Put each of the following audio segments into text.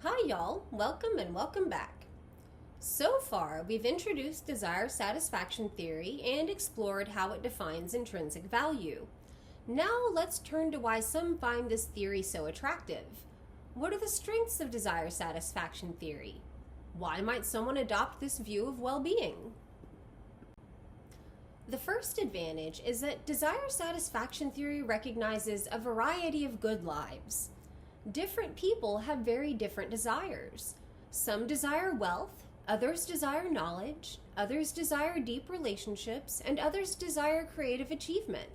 Hi y'all, welcome and welcome back. So far, we've introduced desire satisfaction theory and explored how it defines intrinsic value. Now let's turn to why some find this theory so attractive. What are the strengths of desire satisfaction theory? Why might someone adopt this view of well-being? The first advantage is that desire satisfaction theory recognizes a variety of good lives. Different people have very different desires. Some desire wealth, others desire knowledge, others desire deep relationships, and others desire creative achievement.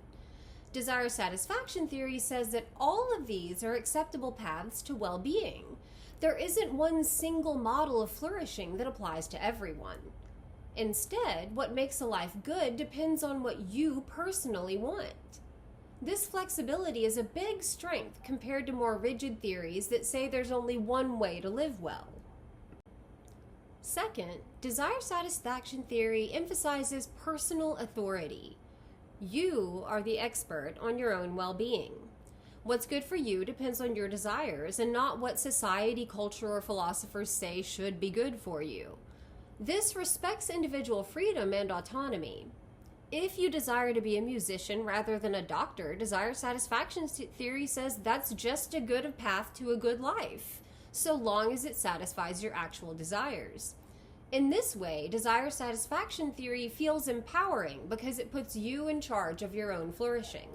Desire satisfaction theory says that all of these are acceptable paths to well-being. There isn't one single model of flourishing that applies to everyone. Instead, what makes a life good depends on what you personally want. This flexibility is a big strength compared to more rigid theories that say there's only one way to live well. Second, desire satisfaction theory emphasizes personal authority. You are the expert on your own well-being. What's good for you depends on your desires and not what society, culture, or philosophers say should be good for you. This respects individual freedom and autonomy. If you desire to be a musician rather than a doctor, desire satisfaction theory says that's just a good path to a good life, so long as it satisfies your actual desires. In this way, desire satisfaction theory feels empowering because it puts you in charge of your own flourishing.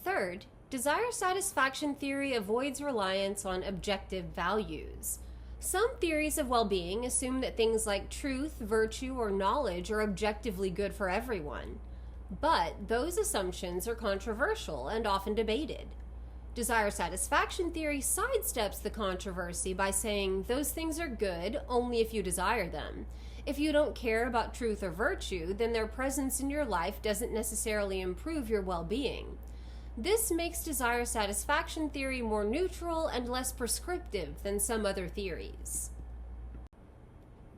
Third, desire satisfaction theory avoids reliance on objective values. Some theories of well-being assume that things like truth, virtue, or knowledge are objectively good for everyone. But those assumptions are controversial and often debated. Desire satisfaction theory sidesteps the controversy by saying those things are good only if you desire them. If you don't care about truth or virtue, then their presence in your life doesn't necessarily improve your well-being. This makes desire satisfaction theory more neutral and less prescriptive than some other theories.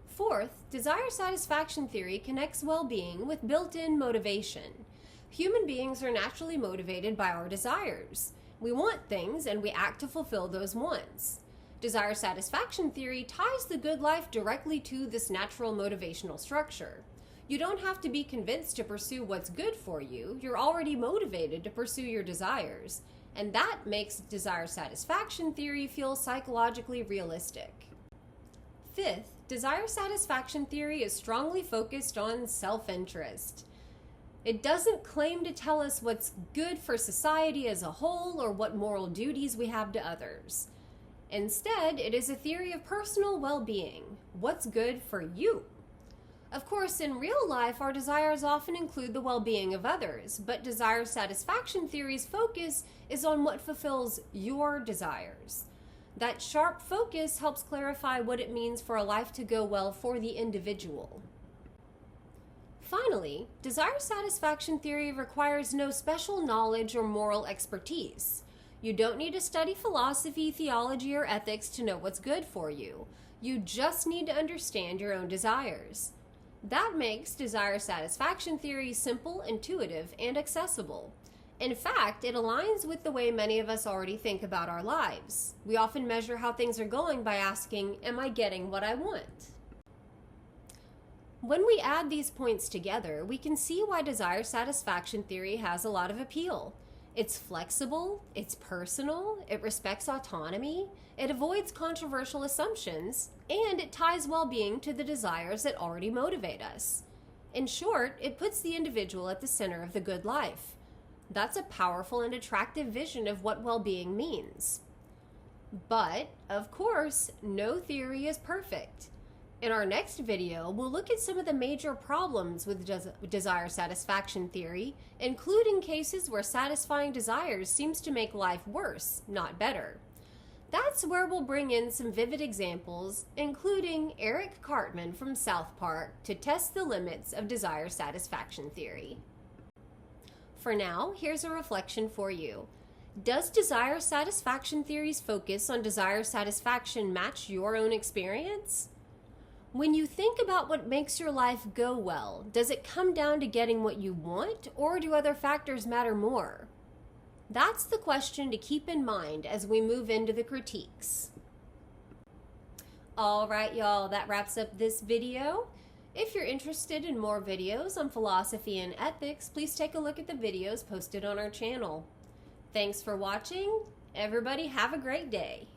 Fourth, desire satisfaction theory connects well-being with built-in motivation. Human beings are naturally motivated by our desires. We want things and we act to fulfill those wants. Desire satisfaction theory ties the good life directly to this natural motivational structure. You don't have to be convinced to pursue what's good for you. You're already motivated to pursue your desires. And that makes desire satisfaction theory feel psychologically realistic. Fifth, desire satisfaction theory is strongly focused on self-interest. It doesn't claim to tell us what's good for society as a whole or what moral duties we have to others. Instead, it is a theory of personal well-being. What's good for you? Of course, in real life, our desires often include the well-being of others, but desire satisfaction theory's focus is on what fulfills your desires. That sharp focus helps clarify what it means for a life to go well for the individual. Finally, desire satisfaction theory requires no special knowledge or moral expertise. You don't need to study philosophy, theology, or ethics to know what's good for you. You just need to understand your own desires. That makes desire satisfaction theory simple, intuitive, and accessible. In fact, it aligns with the way many of us already think about our lives. We often measure how things are going by asking, am I getting what I want? When we add these points together, we can see why desire satisfaction theory has a lot of appeal. It's flexible, it's personal, it respects autonomy, it avoids controversial assumptions, and it ties well-being to the desires that already motivate us. In short, it puts the individual at the center of the good life. That's a powerful and attractive vision of what well-being means. But, of course, no theory is perfect. In our next video, we'll look at some of the major problems with desire satisfaction theory, including cases where satisfying desires seems to make life worse, not better. That's where we'll bring in some vivid examples, including Eric Cartman from South Park, to test the limits of desire satisfaction theory. For now, here's a reflection for you. Does desire satisfaction theory's focus on desire satisfaction match your own experience? When you think about what makes your life go well, does it come down to getting what you want, or do other factors matter more? That's the question to keep in mind as we move into the critiques. All right, y'all, that wraps up this video. If you're interested in more videos on philosophy and ethics, please take a look at the videos posted on our channel. Thanks for watching. Everybody have a great day.